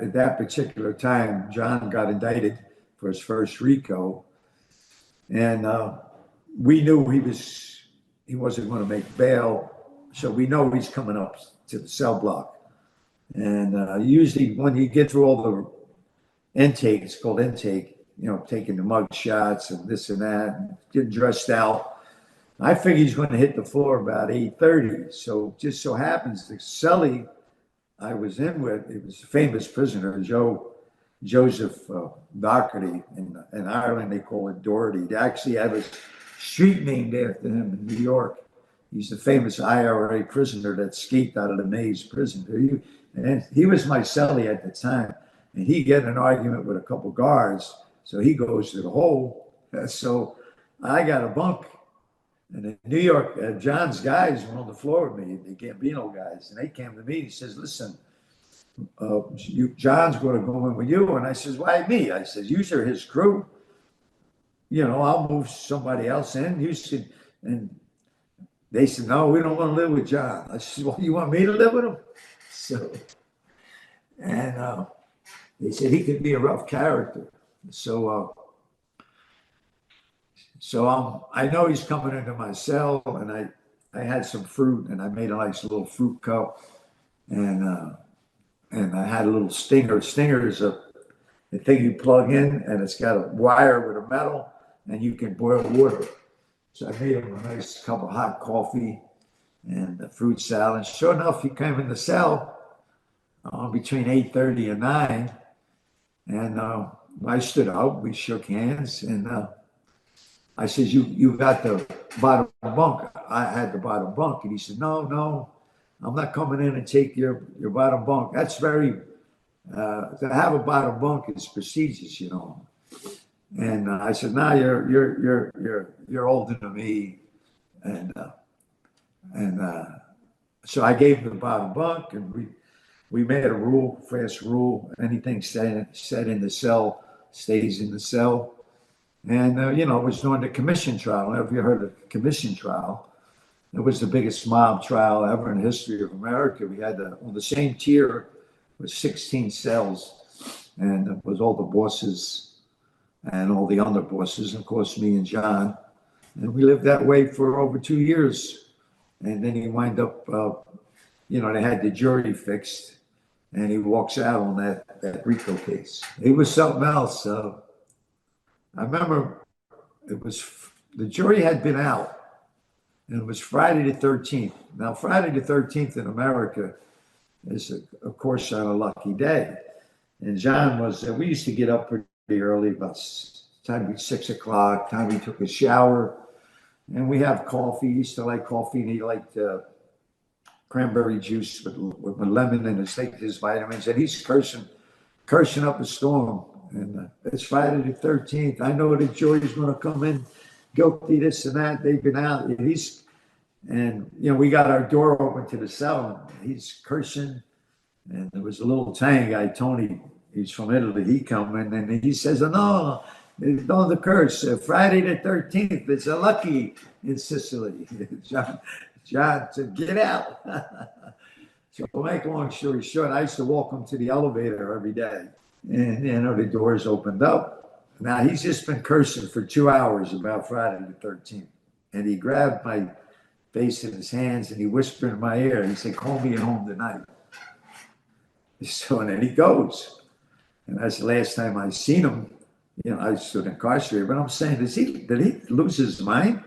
at that particular time, John got indicted for his first RICO, and we knew he wasn't going to make bail, so we know he's coming up to the cell block. And usually, when you get through all the intake, it's called intake, taking the mug shots and this and that, and getting dressed out. I figured he's going to hit the floor about 8:30. So just so happens the cellie I was in with, it was a famous prisoner, Joseph Doherty. In Ireland, they call it Doherty. They actually have a street named after him in New York. He's the famous IRA prisoner that escaped out of the Maze prison. He was my cellie at the time, and he get in an argument with a couple guards, so he goes to the hole. So I got a bunk, and in New York, John's guys were on the floor with me, the Gambino guys, and they came to me and he says, listen, John's going to go in with you. And I says, why me? I says, you are his crew. I'll move somebody else in. You should. And they said, no, we don't want to live with John. I said, well, you want me to live with him? So, and they said he could be a rough character. So I know he's coming into my cell, and I had some fruit, and I made a nice little fruit cup, and I had a little stinger. Stinger is a thing you plug in, and it's got a wire with a metal, and you can boil water. So I made him a nice cup of hot coffee and a fruit salad. Sure enough, he came in the cell between 8:30 and 9, and I stood up. We shook hands, and I said, "You got the bottom bunk." I had the bottom bunk, and he said, "No, I'm not coming in and take your bottom bunk. That's very to have a bottom bunk is prestigious, And I said, "Nah, you're older than me," and so I gave him the bottom bunk, and we made a rule, fast rule: anything said in the cell stays in the cell. And it was during the commission trial. I don't know if you heard of the commission trial. It was the biggest mob trial ever in the history of America. We had on the same tier was 16 cells, and it was all the bosses and all the underbosses, and of course me and John. And we lived that way for over 2 years. And then he wind up, they had the jury fixed, and he walks out on that RICO case. He was something else. I remember the jury had been out, and it was Friday the 13th. Now, Friday the 13th in America is, of course, on a lucky day. And John we used to get up pretty early, about time 6 o'clock, time he took a shower, and we have coffee. He used to like coffee, and he liked cranberry juice with lemon and his vitamins, and he's cursing up a storm. And it's Friday the 13th. I know the jury's going to come in guilty, this and that. They've been out. We got our door open to the cell, and he's cursing. And there was a little Italian guy, Tony. He's from Italy. He come in, and he says, "Oh, no, don't the curse. Friday the 13th. It's a lucky in Sicily." John said, "Get out." So to make a long story short, I used to walk him to the elevator every day. And, the doors opened up. Now, he's just been cursing for 2 hours about Friday the 13th. And he grabbed my face in his hands, and he whispered in my ear. He said, "Call me at home tonight." So, and then he goes. And that's the last time I seen him. I stood incarcerated. But I'm saying, did he lose his mind?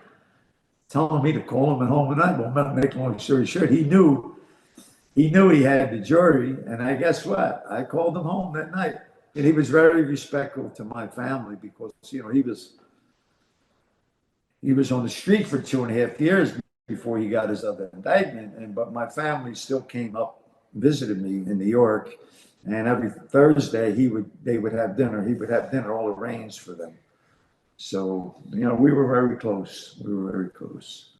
Telling me to call him at home tonight? Well, not make a long story short, he knew he had the jury, and I guess what? I called him home that night, and he was very respectful to my family because he was on the street for 2.5 years before he got his other indictment, but my family still came up, visited me in New York, and every Thursday they would have dinner. He would have dinner all arranged for them. So we were very close. We were very close.